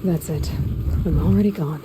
That's it. I'm already gone.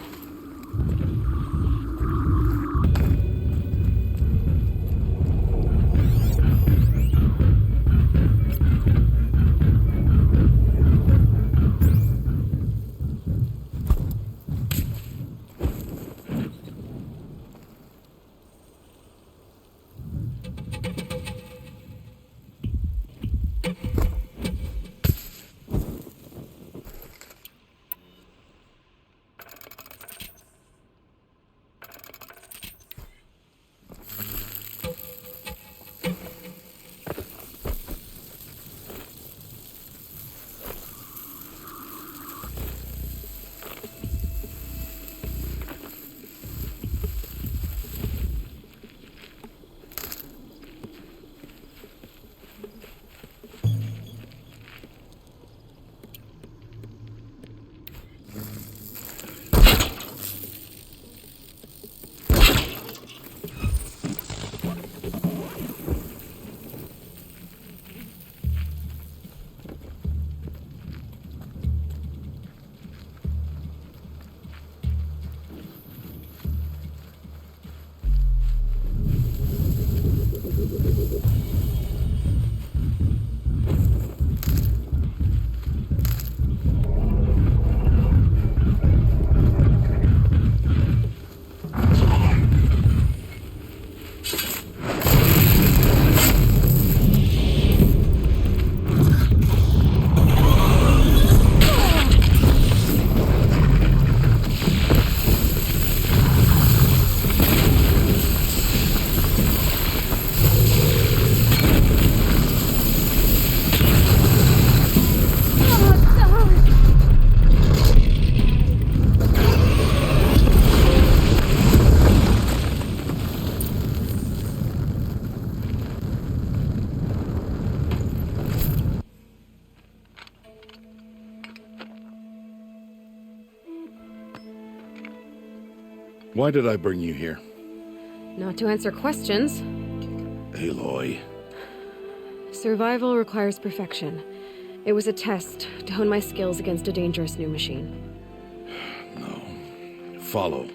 Why did I bring you here? Not to answer questions. Aloy. Survival requires perfection. It was a test to hone my skills against a dangerous new machine. No. Follow.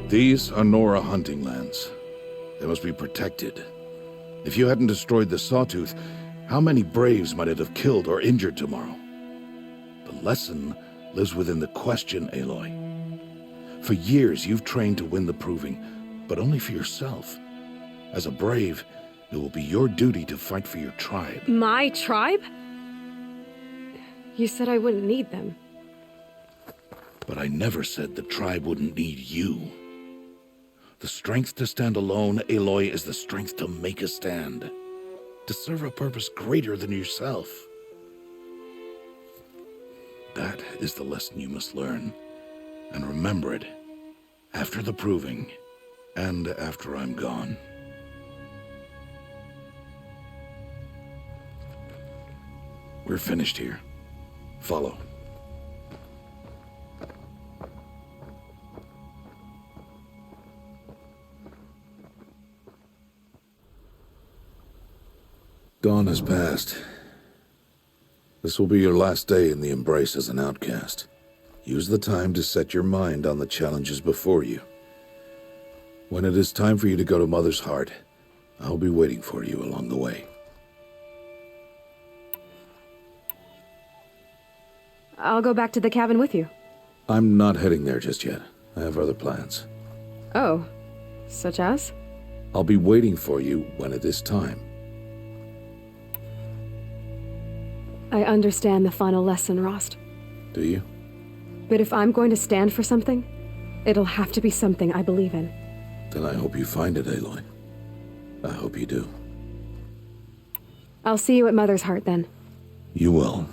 These are Nora hunting lands. They must be protected. If you hadn't destroyed the Sawtooth, how many Braves might it have killed or injured tomorrow? The lesson lives within the question, Aloy. For years, you've trained to win the Proving, but only for yourself. As a Brave, it will be your duty to fight for your tribe. My tribe? You said I wouldn't need them. But I never said the tribe wouldn't need you. The strength to stand alone, Aloy, is the strength to make a stand. To serve a purpose greater than yourself. That is the lesson you must learn. And remember it. After the Proving. And after I'm gone. We're finished here. Follow. Dawn has passed. This will be your last day in the Embrace as an outcast. Use the time to set your mind on the challenges before you. When it is time for you to go to Mother's Heart, I'll be waiting for you along the way. I'll go back to the cabin with you. I'm not heading there just yet. I have other plans. Oh, such as? I'll be waiting for you when it is time. I understand the final lesson, Rost. Do you? But if I'm going to stand for something, it'll have to be something I believe in. Then I hope you find it, Aloy. I hope you do. I'll see you at Mother's Heart then. You will.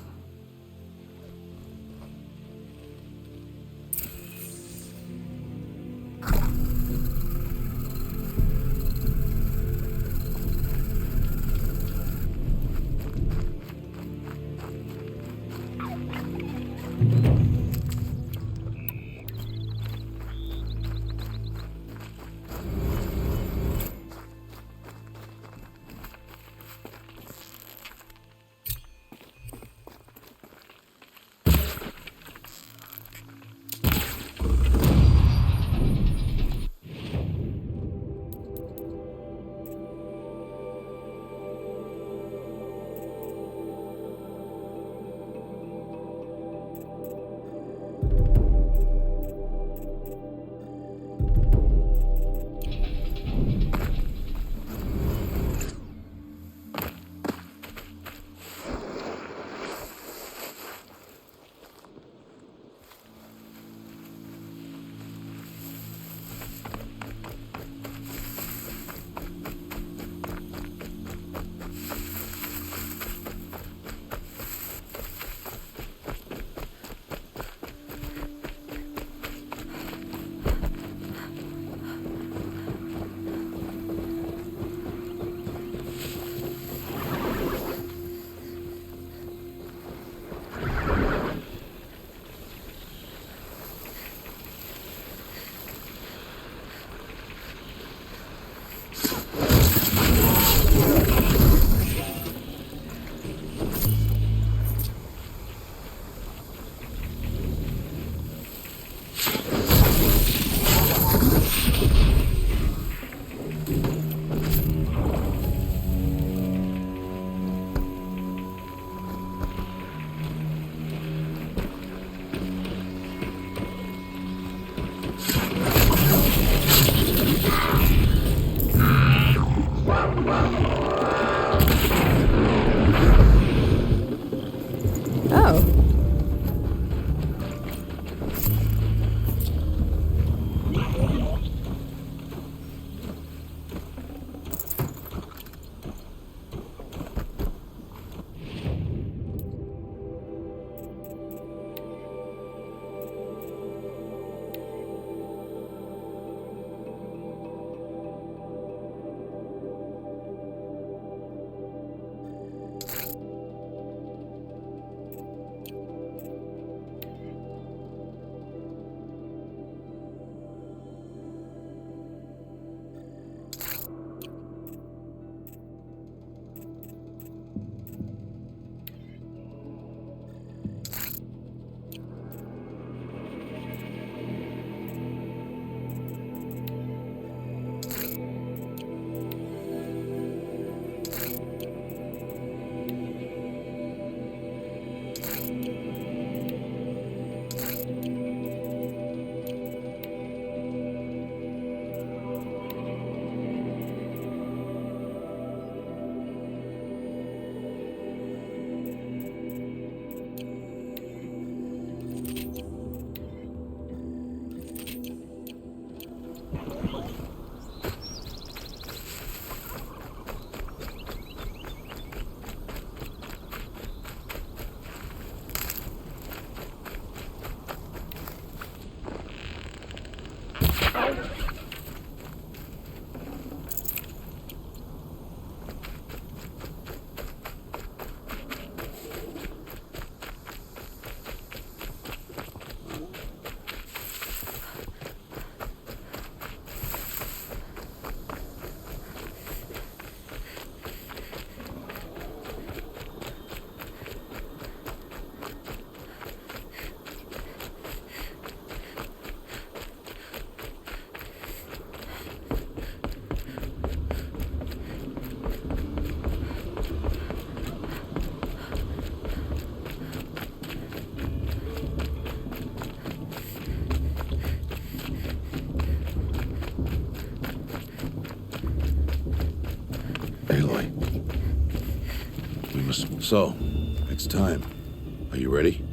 So, it's time. Are you ready?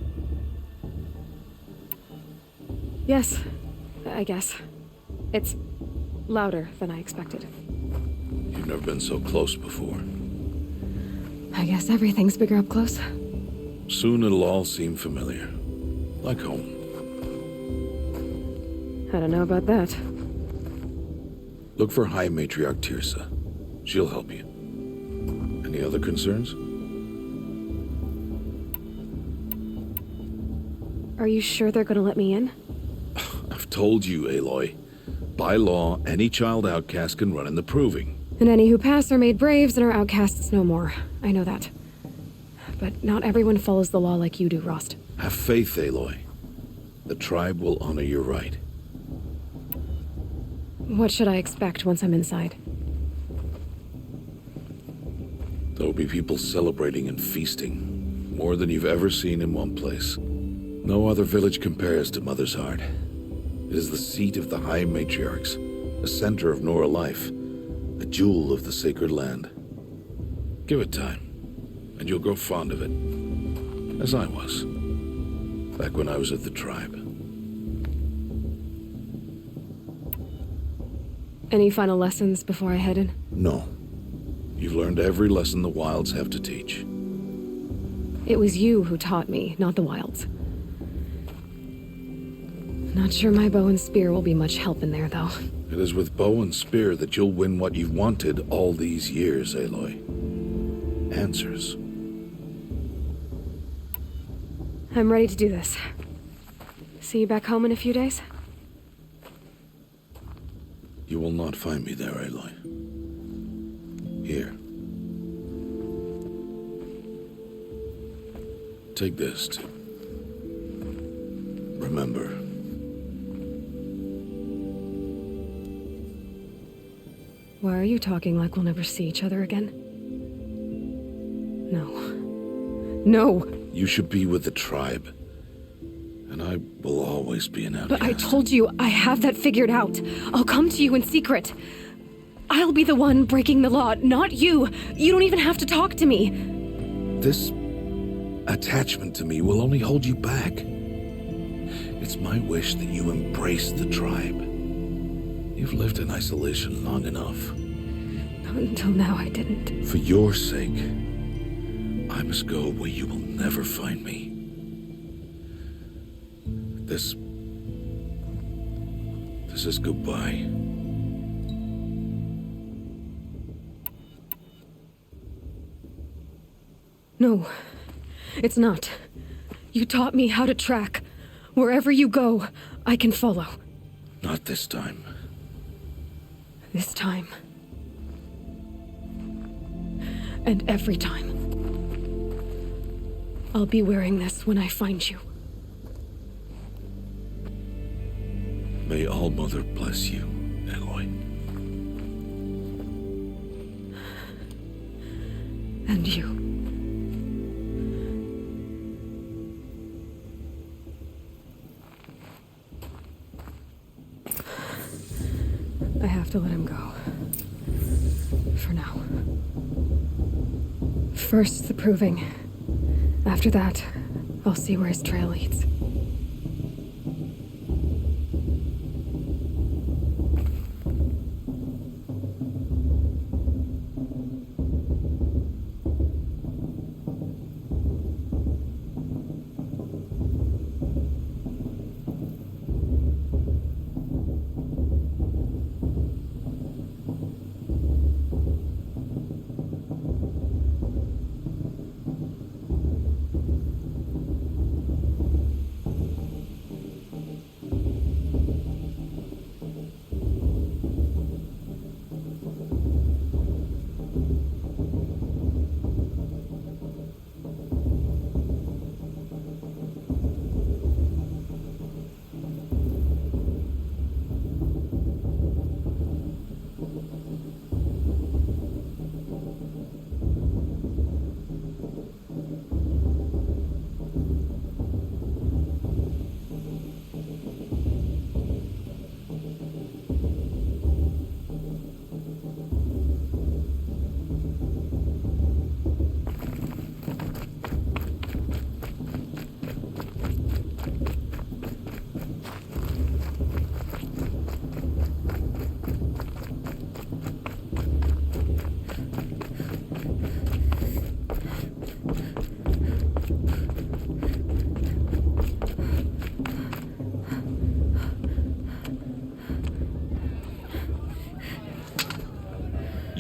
Yes, I guess. It's louder than I expected. You've never been so close before. I guess everything's bigger up close. Soon it'll all seem familiar. Like home. I don't know about that. Look for High Matriarch Tirsa. She'll help you. Any other concerns? Are you sure they're gonna let me in? I've told you, Aloy. By law, any child outcast can run in the Proving. And any who pass are made braves and are outcasts no more. I know that. But not everyone follows the law like you do, Rost. Have faith, Aloy. The tribe will honor your right. What should I expect once I'm inside? There will be people celebrating and feasting. More than you've ever seen in one place. No other village compares to Mother's Heart. It is the seat of the High Matriarchs, a center of Nora life, a jewel of the sacred land. Give it time, and you'll grow fond of it. As I was, back when I was at the tribe. Any final lessons before I head in? No. You've learned every lesson the Wilds have to teach. It was you who taught me, not the Wilds. Not sure my bow and spear will be much help in there, though. It is with bow and spear that you'll win what you've wanted all these years, Aloy. Answers. I'm ready to do this. See you back home in a few days? You will not find me there, Aloy. Here. Take this to remember. Why are you talking like we'll never see each other again? No. No! You should be with the tribe. And I will always be an outcast. But I told you, I have that figured out. I'll come to you in secret. I'll be the one breaking the law, not you. You don't even have to talk to me. This attachment to me will only hold you back. It's my wish that you embrace the tribe. You've lived in isolation long enough. Not until now, I didn't. For your sake, I must go where you will never find me. This is goodbye. No, it's not. You taught me how to track. Wherever you go, I can follow. Not this time. This time. And every time. I'll be wearing this when I find you. May All-Mother bless you, Aloy. And you. I have to let him go. For now. First, the Proving. After that, I'll see where his trail leads.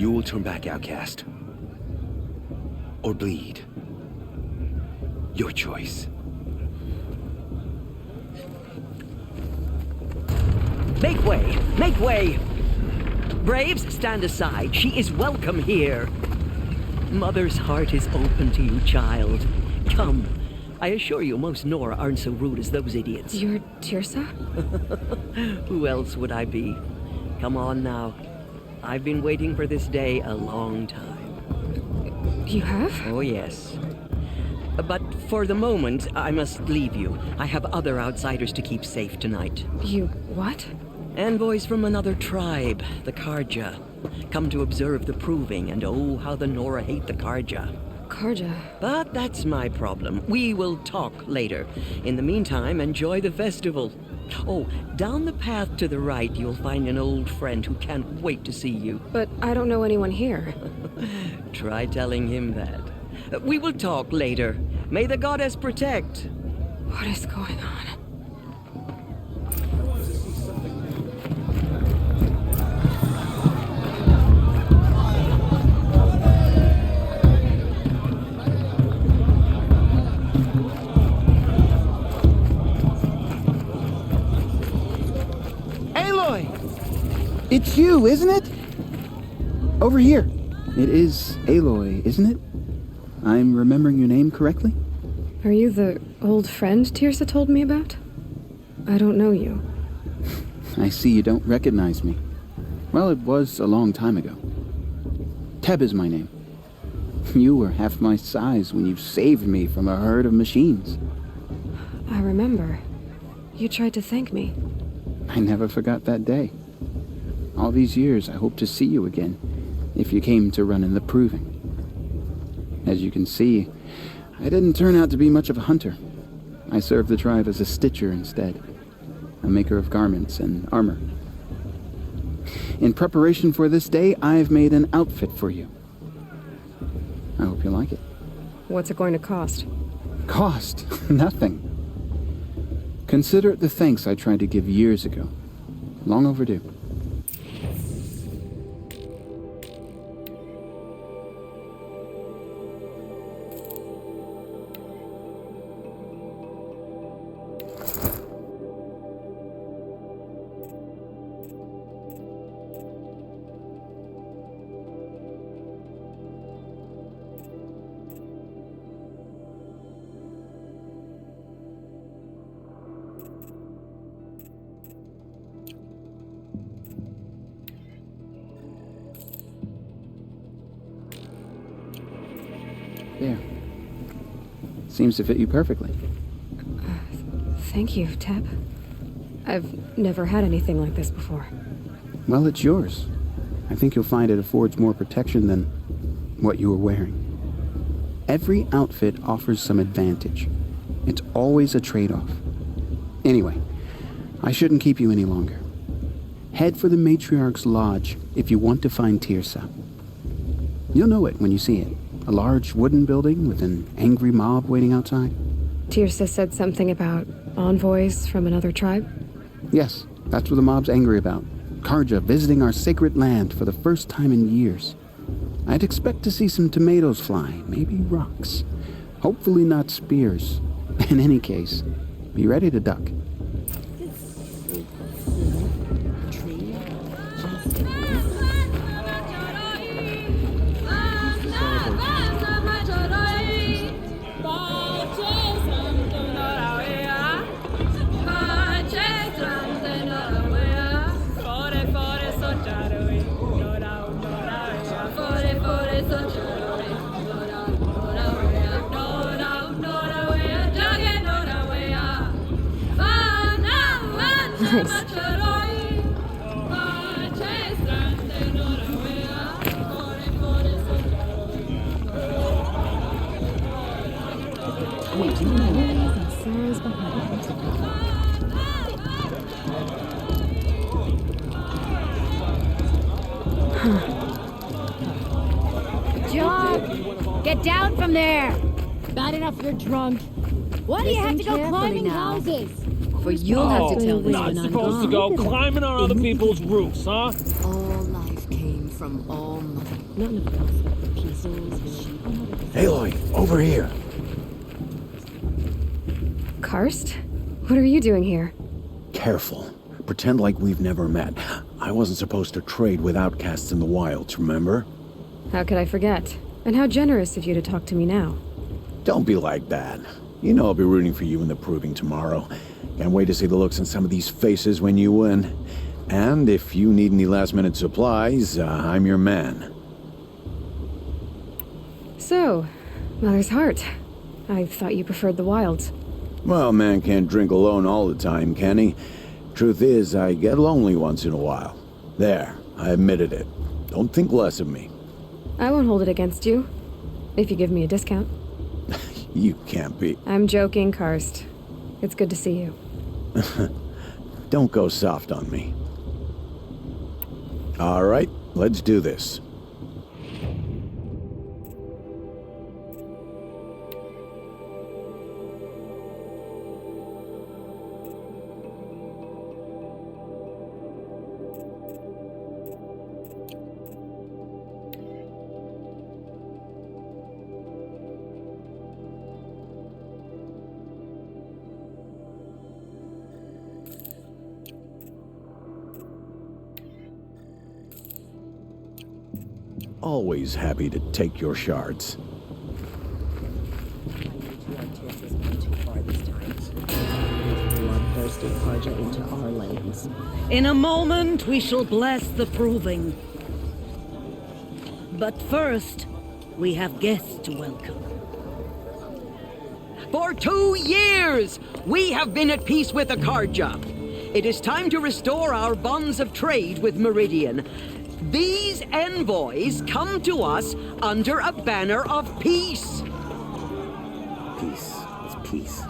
You will turn back, outcast. Or bleed. Your choice. Make way! Make way! Braves, stand aside. She is welcome here. Mother's heart is open to you, child. Come. I assure you, most Nora aren't so rude as those idiots. You're Tirsa? Who else would I be? Come on now. I've been waiting for this day a long time. You have? Oh, yes. But for the moment, I must leave you. I have other outsiders to keep safe tonight. You what? Envoys from another tribe, the Karja. Come to observe the proving, and oh, how the Nora hate the Karja. Karja. But that's my problem. We will talk later. In the meantime, enjoy the festival. Oh, down the path to the right, you'll find an old friend who can't wait to see you. But I don't know anyone here. Try telling him that. We will talk later. May the goddess protect. What is going on? It's you, isn't it? Over here. It is Aloy, isn't it? I'm remembering your name correctly? Are you the old friend Tirsa told me about? I don't know you. I see you don't recognize me. Well, it was a long time ago. Teb is my name. You were half my size when you saved me from a herd of machines. I remember. You tried to thank me. I never forgot that day. All these years, I hope to see you again, if you came to run in the proving. As you can see, I didn't turn out to be much of a hunter. I served the tribe as a stitcher instead, a maker of garments and armor. In preparation for this day, I've made an outfit for you. I hope you like it. What's it going to cost? Cost? Nothing. Consider it the thanks I tried to give years ago. Long overdue. There. Seems to fit you perfectly. Thank you, Teb. I've never had anything like this before. Well, it's yours. I think you'll find it affords more protection than what you were wearing. Every outfit offers some advantage. It's always a trade-off. Anyway, I shouldn't keep you any longer. Head for the Matriarch's Lodge if you want to find Tirsa. You'll know it when you see it. A large wooden building with an angry mob waiting outside. Tirsa said something about envoys from another tribe? Yes, that's what the mob's angry about. Karja visiting our sacred land for the first time in years. I'd expect to see some tomatoes fly, maybe rocks. Hopefully not spears. In any case, be ready to duck. Nice. Good job! Get down from there! Bad enough you're drunk. Why do you have to go climbing houses? For you'll have to tell this Not when I'm supposed to gone. go climbing on other people's roofs, huh? All life came from none of those pieces. Aloy, over here. Karst? What are you doing here? Careful. Pretend like we've never met. I wasn't supposed to trade with outcasts in the wilds, remember? How could I forget? And how generous of you to talk to me now. Don't be like that. You know I'll be rooting for you in the proving tomorrow. Can't wait to see the looks on some of these faces when you win. And if you need any last-minute supplies, I'm your man. So, Mother's Heart. I thought you preferred the wilds. Well, man can't drink alone all the time, can he? Truth is, I get lonely once in a while. There, I admitted it. Don't think less of me. I won't hold it against you. If you give me a discount. You can't be. I'm joking, Karst. It's good to see you. Don't go soft on me. All right, let's do this. Always happy to take your shards. Bloodthirsty Karja into our lanes. In a moment, we shall bless the proving. But first, we have guests to welcome. For 2 years, we have been at peace with the Karja. It is time to restore our bonds of trade with Meridian. These envoys come to us under a banner of peace. Peace is peace.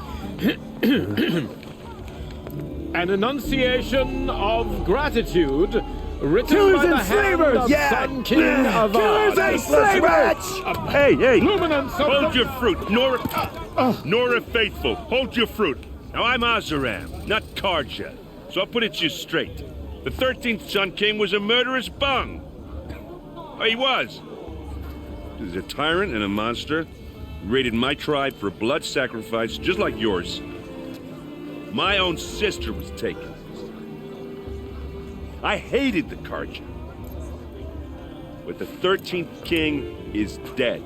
An enunciation of gratitude written by the hand of Sun King of Killers and slavers! Hey! Luminance of Hold your fruit, Nora Faithful. Hold your fruit. Now I'm Azaram, not Karja, so I'll put it to you straight. The 13th Sun King was a murderous bung. Oh, he was. He's a tyrant and a monster. He raided my tribe for a blood sacrifice, just like yours. My own sister was taken. I hated the Karja. But the 13th King is dead.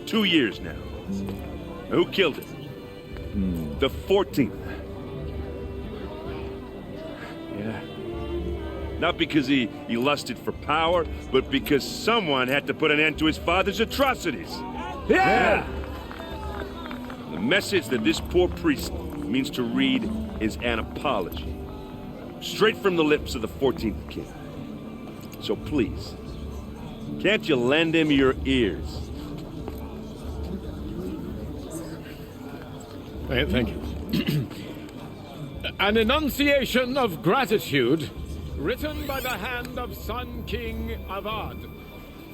2 years now. Now, who killed him? The 14th. Yeah. Not because he lusted for power, but because someone had to put an end to his father's atrocities. Yeah! The message that this poor priest means to read is an apology. Straight from the lips of the 14th King. So please, can't you lend him your ears? Thank you. An enunciation of gratitude written by the hand of Sun King Avad,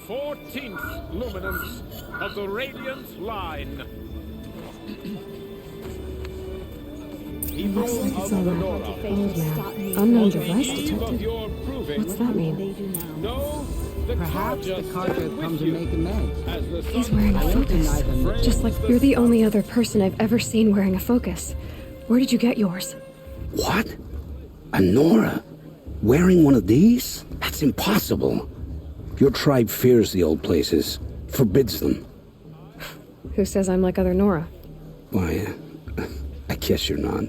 14th luminance of the Radiant Line. People of the Nora, Old man. Unknown device detected. What's that mean? know the Perhaps the Karja come to make amends. He's wearing a focus. Just like you're the only other person I've ever seen wearing a focus. Where did you get yours? What? A Nora? Wearing one of these? That's impossible. Your tribe fears the old places, forbids them. Who says I'm like other Nora? Why, I guess you're not.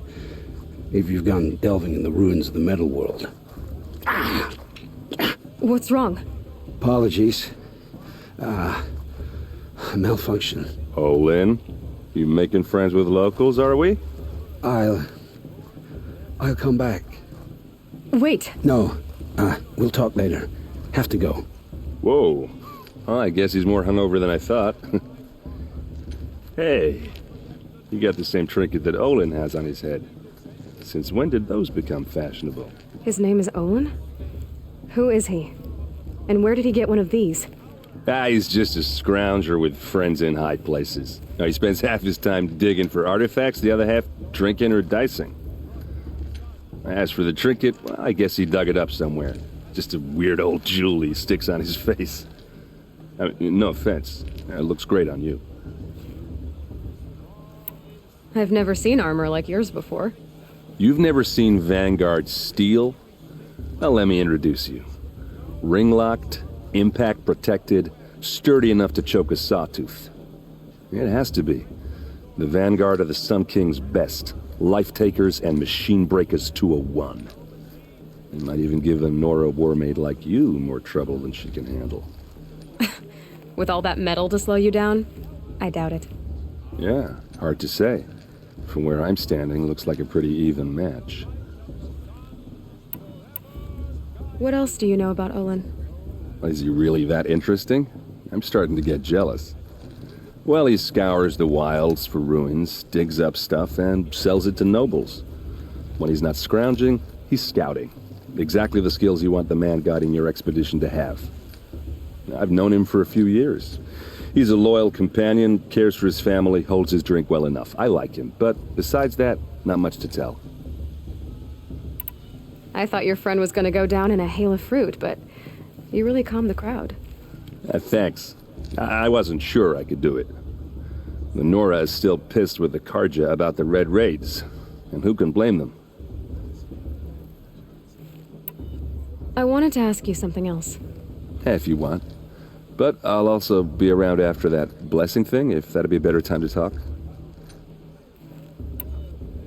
If you've gone delving in the ruins of the metal world. What's wrong? Apologies. Malfunction. Oh, Lynn, you making friends with locals, are we? I'll come back. Wait. No, we'll talk later. Have to go. Whoa. Well, I guess he's more hungover than I thought. Hey, you got the same trinket that Olin has on his head. Since when did those become fashionable? His name is Olin? Who is he? And where did he get one of these? He's just a scrounger with friends in high places. Now, he spends half his time digging for artifacts, the other half drinking or dicing. As for the trinket, well, I guess he dug it up somewhere. Just a weird old jewel he sticks on his face. I mean, no offense. It looks great on you. I've never seen armor like yours before. You've never seen Vanguard steel? Well, let me introduce you. Ring-locked, impact-protected, sturdy enough to choke a sawtooth. It has to be. The Vanguard are the Sun King's best. Life-takers and machine breakers to a one. They might even give a Nora warmaid like you more trouble than she can handle. With all that metal to slow you down? I doubt it. Yeah, hard to say. From where I'm standing, looks like a pretty even match. What else do you know about Olin? Is he really that interesting? I'm starting to get jealous. Well, he scours the wilds for ruins, digs up stuff, and sells it to nobles. When he's not scrounging, he's scouting. Exactly the skills you want the man guiding your expedition to have. I've known him for a few years. He's a loyal companion, cares for his family, holds his drink well enough. I like him, but besides that, not much to tell. I thought your friend was gonna go down in a hail of fruit, but you really calmed the crowd. Thanks. I wasn't sure I could do it. The Nora is still pissed with the Karja about the Red Raids, and who can blame them? I wanted to ask you something else. If you want. But I'll also be around after that blessing thing, if that'd be a better time to talk.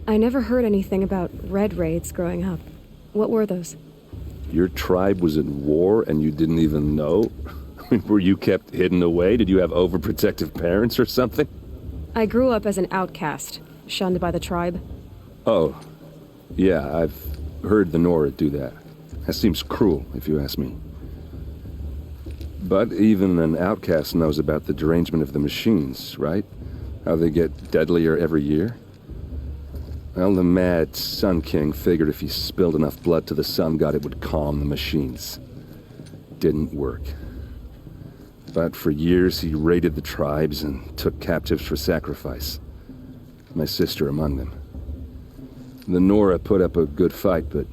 I never heard anything about Red Raids growing up. What were those? Your tribe was in war and you didn't even know? Were you kept hidden away? Did you have overprotective parents or something? I grew up as an outcast, shunned by the tribe. Oh, yeah, I've heard the Nora do that. That seems cruel, if you ask me. But even an outcast knows about the derangement of the machines, right? How they get deadlier every year? Well, the mad Sun King figured if he spilled enough blood to the Sun God, it would calm the machines. Didn't work. But for years, he raided the tribes and took captives for sacrifice. My sister among them. The Nora put up a good fight, but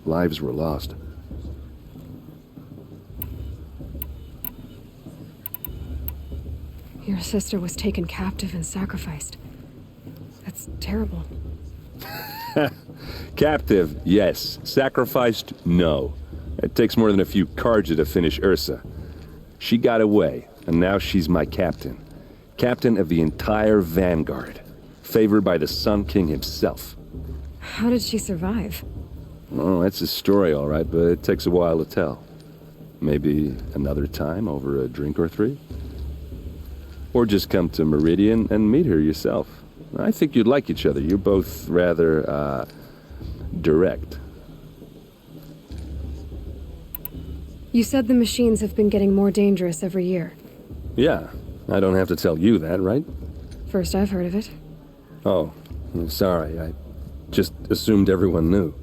lives were lost. Your sister was taken captive and sacrificed. That's terrible. Captive, yes. Sacrificed, no. It takes more than a few Karja to finish Ursa. She got away, and now she's my captain. Captain of the entire Vanguard. Favored by the Sun King himself. How did she survive? Oh, that's a story, all right, but it takes a while to tell. Maybe another time over a drink or three? Or just come to Meridian and meet her yourself. I think you'd like each other. You're both rather, direct. You said the machines have been getting more dangerous every year. Yeah, I don't have to tell you that, right? First I've heard of it. Oh, I'm sorry. I just assumed everyone knew.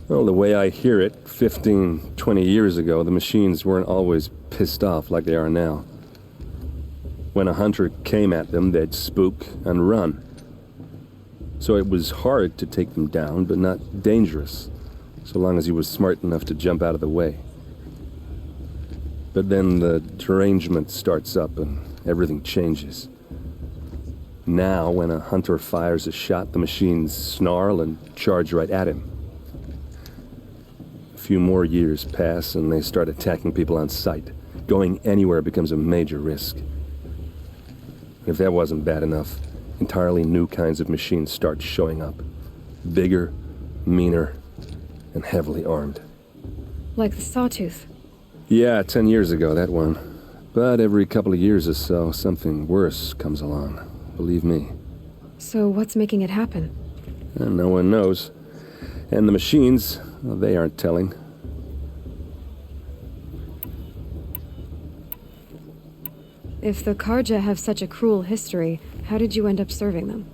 Well, the way I hear it, 15, 20 years ago, the machines weren't always pissed off like they are now. When a hunter came at them, they'd spook and run. So it was hard to take them down, but not dangerous, so long as he was smart enough to jump out of the way. But then the derangement starts up and everything changes. Now, when a hunter fires a shot, the machines snarl and charge right at him. A few more years pass and they start attacking people on sight. Going anywhere becomes a major risk. If that wasn't bad enough, entirely new kinds of machines start showing up. Bigger, meaner, and heavily armed. Like the Sawtooth. Yeah, 10 years ago, that one. But every couple of years or so, something worse comes along. Believe me. So what's making it happen? And no one knows. And the machines, well, they aren't telling. If the Karja have such a cruel history, how did you end up serving them?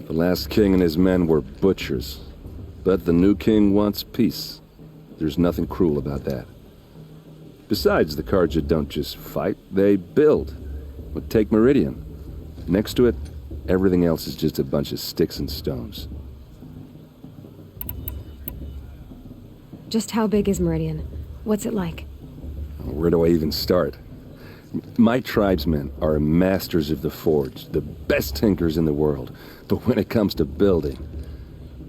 The last king and his men were butchers. But the new king wants peace. There's nothing cruel about that. Besides, the Karja don't just fight, they build. But take Meridian. Next to it, everything else is just a bunch of sticks and stones. Just how big is Meridian? What's it like? Where do I even start? My tribesmen are masters of the forge, the best tinkers in the world. But when it comes to building,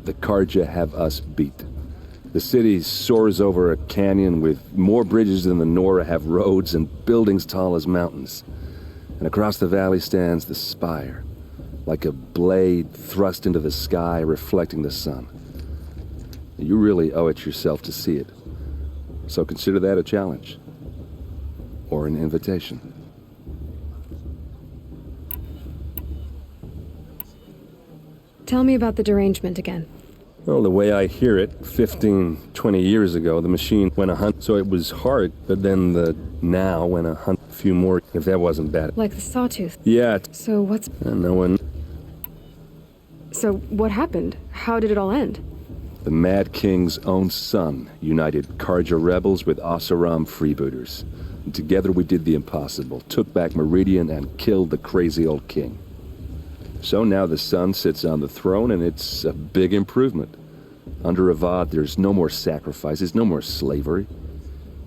the Karja have us beat. The city soars over a canyon with more bridges than the Nora have roads and buildings tall as mountains. And across the valley stands the spire, like a blade thrust into the sky reflecting the sun. You really owe it yourself to see it. So consider that a challenge. Or an invitation. Tell me about the derangement again. Well, the way I hear it, 15, 20 years ago, the machine went a hunt, so it was hard, but then the now went a hunt a few more, if that wasn't bad. Like the sawtooth. Yeah. So what's... No one... So what happened? How did it all end? The Mad King's own son united Karja rebels with Oseram freebooters. And together we did the impossible, took back Meridian and killed the crazy old king. So now the son sits on the throne and it's a big improvement. Under Avad, there's no more sacrifices, no more slavery.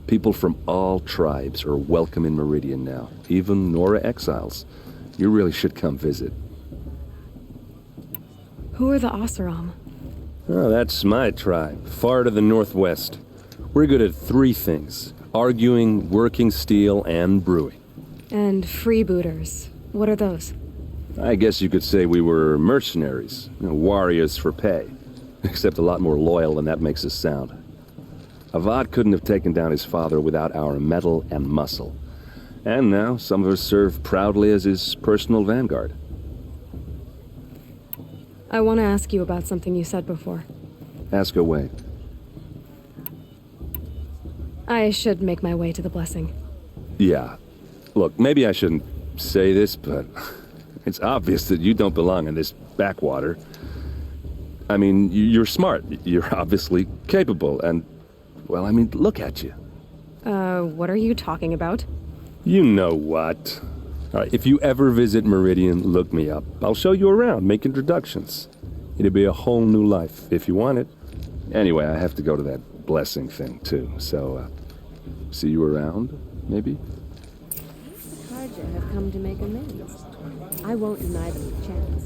People from all tribes are welcome in Meridian now, even Nora exiles. You really should come visit. Who are the Oseram? Oh, that's my tribe, far to the northwest. We're good at 3 things. Arguing, working steel, and brewing. And freebooters. What are those? I guess you could say we were mercenaries. Warriors for pay. Except a lot more loyal than that makes us sound. Avad couldn't have taken down his father without our metal and muscle. And now some of us serve proudly as his personal vanguard. I want to ask you about something you said before. Ask away. I should make my way to the blessing. Yeah. Look, maybe I shouldn't say this, but it's obvious that you don't belong in this backwater. I mean, you're smart. You're obviously capable, and, well, I mean, look at you. What are you talking about? You know what. All right, if you ever visit Meridian, look me up. I'll show you around, make introductions. It'll be a whole new life, if you want it. Anyway, I have to go to that blessing thing, too, so, see you around, maybe? The Karja have come to make amends. I won't deny them a chance.